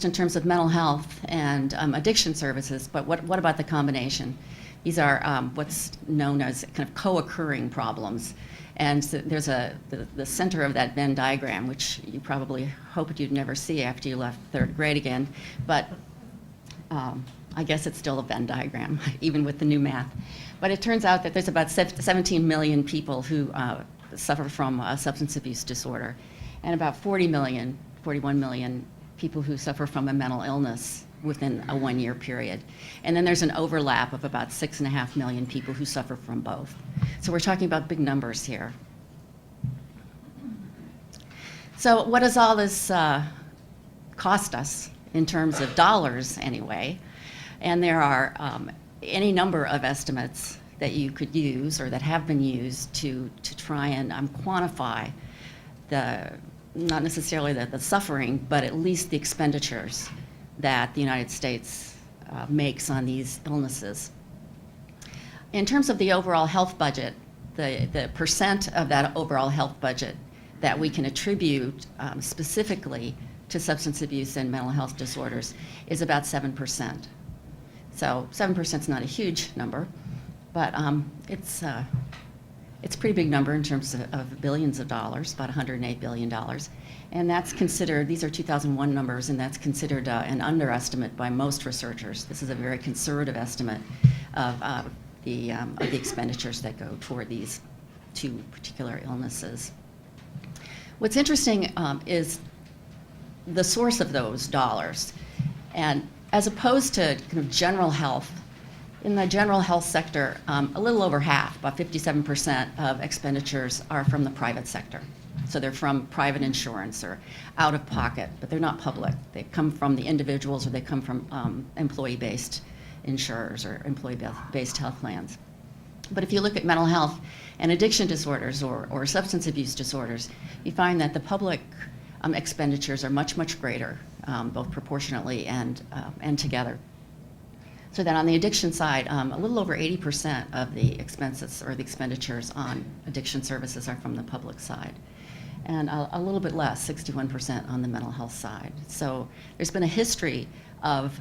in terms of mental health and addiction services, but what about the combination? These are what's known as kind of co-occurring problems. And so there's the center of that Venn diagram, which you probably hoped you'd never see after you left third grade again, but I guess it's still a Venn diagram, even with the new math. But it turns out that there's about 17 million people who suffer from a substance abuse disorder, and about 41 million people who suffer from a mental illness within a 1-year period. And then there's an overlap of about 6.5 million people who suffer from both. So we're talking about big numbers here. So what does all this cost us in terms of dollars anyway? And there are any number of estimates that you could use or that have been used to try and quantify not necessarily the suffering, but at least the expenditures that the United States makes on these illnesses. In terms of the overall health budget, the percent of that overall health budget that we can attribute specifically to substance abuse and mental health disorders is about 7%. So 7% is not a huge number, but it's a pretty big number in terms of billions of dollars, about $108 billion. And that's considered, these are 2001 numbers, and that's considered an underestimate by most researchers. This is a very conservative estimate of the expenditures that go toward these two particular illnesses. What's interesting is the source of those dollars. And as opposed to kind of general health, in the general health sector, a little over half, about 57% of expenditures are from the private sector. So they're from private insurance or out of pocket, but they're not public. They come from the individuals or they come from employee-based insurers or employee-based health plans. But if you look at mental health and addiction disorders or substance abuse disorders, you find that the public expenditures are much, much greater, both proportionately and together. So that on the addiction side, a little over 80% of the expenses or the expenditures on addiction services are from the public side. And a little bit less, 61% on the mental health side. So there's been a history of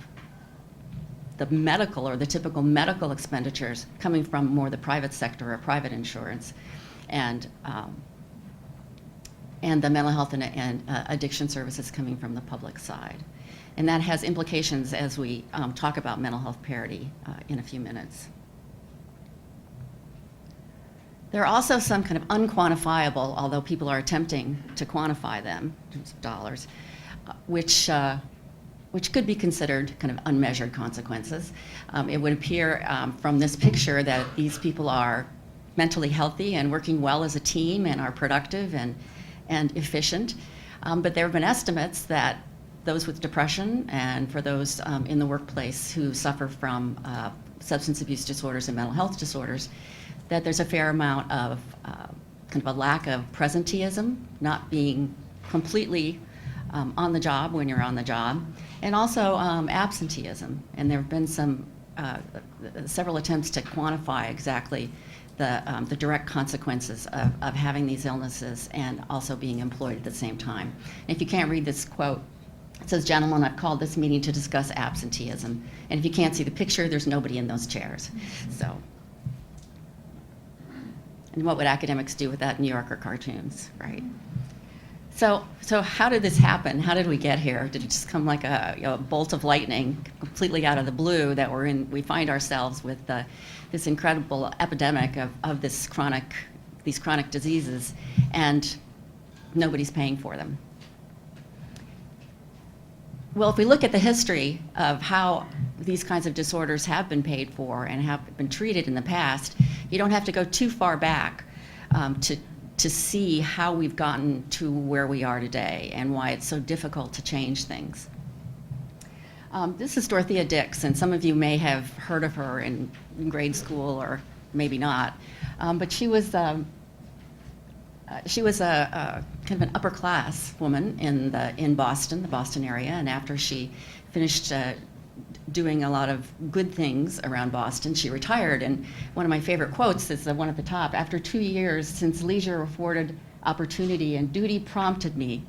the medical or the typical medical expenditures coming from more the private sector or private insurance, and the mental health and addiction services coming from the public side. And that has implications as we talk about mental health parity in a few minutes. There are also some kind of unquantifiable, although people are attempting to quantify them in terms of dollars, which could be considered kind of unmeasured consequences. It would appear from this picture that these people are mentally healthy and working well as a team and are productive and efficient. But there have been estimates that those with depression and for those in the workplace who suffer from substance abuse disorders and mental health disorders, that there's a fair amount of kind of a lack of presenteeism, not being completely on the job when you're on the job, and also absenteeism. And there have been several attempts to quantify exactly the direct consequences of having these illnesses and also being employed at the same time. And if you can't read this quote, it says, "Gentlemen, I've called this meeting to discuss absenteeism." And if you can't see the picture, there's nobody in those chairs. So, and what would academics do without New Yorker cartoons, right? So how did this happen? How did we get here? Did it just come like a bolt of lightning, completely out of the blue, that we find ourselves with this incredible epidemic of these chronic diseases, and nobody's paying for them? Well, if we look at the history of how these kinds of disorders have been paid for and have been treated in the past, you don't have to go too far back to see how we've gotten to where we are today and why it's so difficult to change things. This is Dorothea Dix, and some of you may have heard of her in grade school or maybe not, but she was a kind of an upper class woman in Boston, the Boston area, and after she finished doing a lot of good things around Boston, she retired. And one of my favorite quotes is the one at the top: "After 2 years, since leisure afforded opportunity and duty prompted me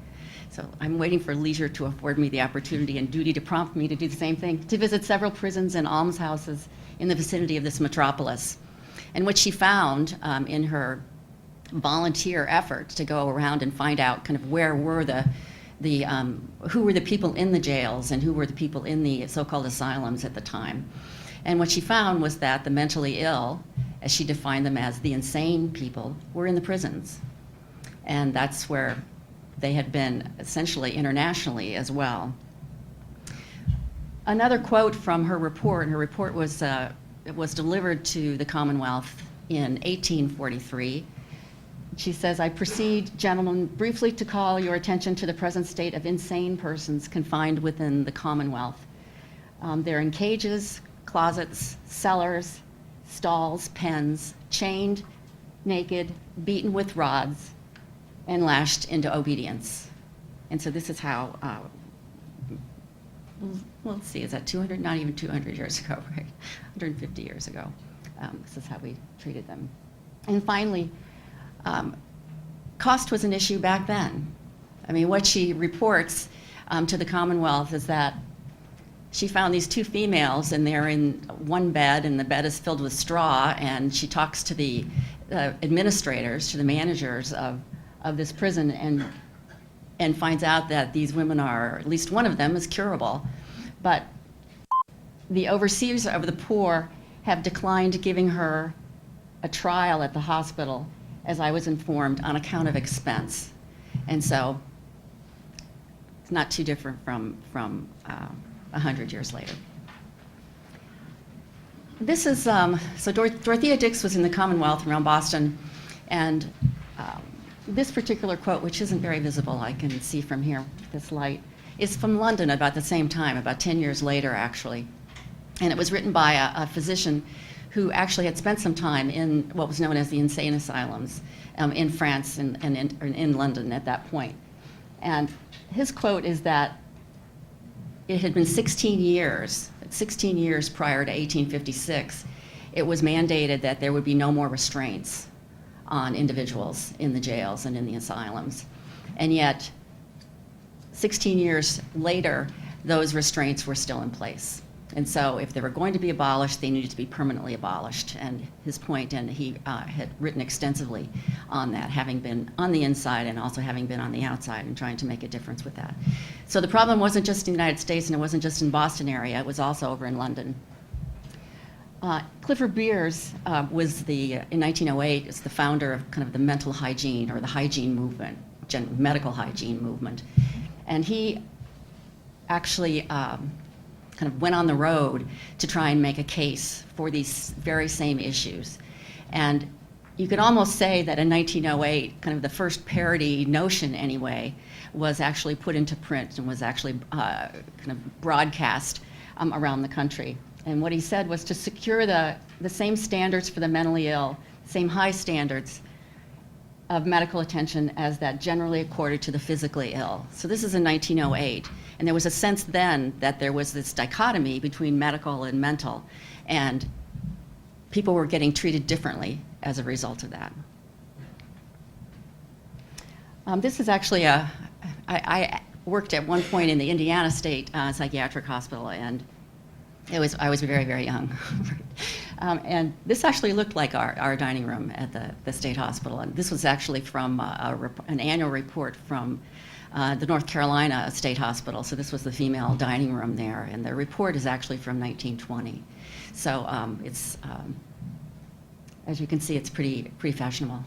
So I'm waiting for leisure to afford me the opportunity and duty to prompt me to do the same thing, to visit several prisons and almshouses in the vicinity of this metropolis. And what she found in her volunteer effort to go around and find out kind of where were who were the people in the jails and who were the people in the so-called asylums at the time. And what she found was that the mentally ill, as she defined them as the insane people, were in the prisons. And that's where they had been essentially internationally as well. Another quote from her report was delivered to the Commonwealth in 1843. She says, "I proceed, gentlemen, briefly to call your attention to the present state of insane persons confined within the Commonwealth. They're in cages, closets, cellars, stalls, pens, chained, naked, beaten with rods, and lashed into obedience." And so this is how, let's see, is that 200? Not even 200 years ago, right? 150 years ago. This is how we treated them. And finally, cost was an issue back then. I mean, what she reports to the Commonwealth is that she found these two females, and they're in one bed, and the bed is filled with straw, and she talks to the administrators, to the managers of this prison, and finds out that these women are, at least one of them is curable. But the overseers of the poor have declined giving her a trial at the hospital, as I was informed, on account of expense. And so it's not too different from 100 years later. This is, so Dorothea Dix was in the Commonwealth around Boston, and this particular quote, which isn't very visible, I can see from here with this light, is from London about the same time, about 10 years later, actually. And it was written by a physician who actually had spent some time in what was known as the insane asylums in France and in London at that point. And his quote is that it had been 16 years prior to 1856, it was mandated that there would be no more restraints on individuals in the jails and in the asylums. And yet, 16 years later, those restraints were still in place. And so if they were going to be abolished, they needed to be permanently abolished. And his point, and he had written extensively on that, having been on the inside and also having been on the outside and trying to make a difference with that. So the problem wasn't just in the United States, and it wasn't just in Boston area, it was also over in London. Clifford Beers was in 1908, is the founder of kind of the mental hygiene or the hygiene movement, medical hygiene movement. And he actually kind of went on the road to try and make a case for these very same issues. And you could almost say that in 1908, kind of the first parity notion anyway, was actually put into print and was actually kind of broadcast around the country. And what he said was to secure the same standards for the mentally ill, same high standards of medical attention as that generally accorded to the physically ill. So this is in 1908. And there was a sense then that there was this dichotomy between medical and mental, and people were getting treated differently as a result of that. This is actually I worked at one point in the Indiana State Psychiatric Hospital, and I was very, very young. And this actually looked like our dining room at the state hospital. And this was actually from an annual report from the North Carolina State Hospital. So this was the female dining room there. And the report is actually from 1920. So it's, as you can see, it's pretty fashionable,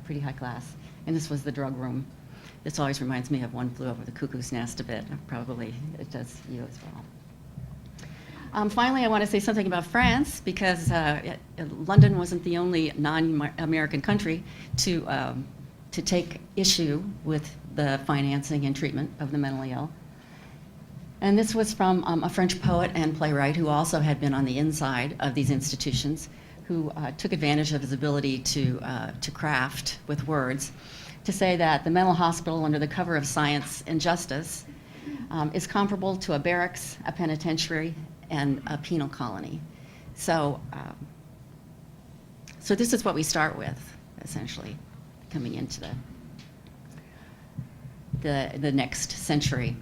pretty high class. And this was the drug room. This always reminds me of One Flew Over the Cuckoo's Nest a bit. Probably it does you as well. Finally, I want to say something about France, because London wasn't the only non-American country to take issue with the financing and treatment of the mentally ill. And this was from a French poet and playwright who also had been on the inside of these institutions, who took advantage of his ability to craft with words, to say that the mental hospital under the cover of science and justice is comparable to a barracks, a penitentiary, and a penal colony. So, so this is what we start with, essentially, coming into the next century.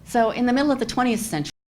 So in the middle of the 20th century,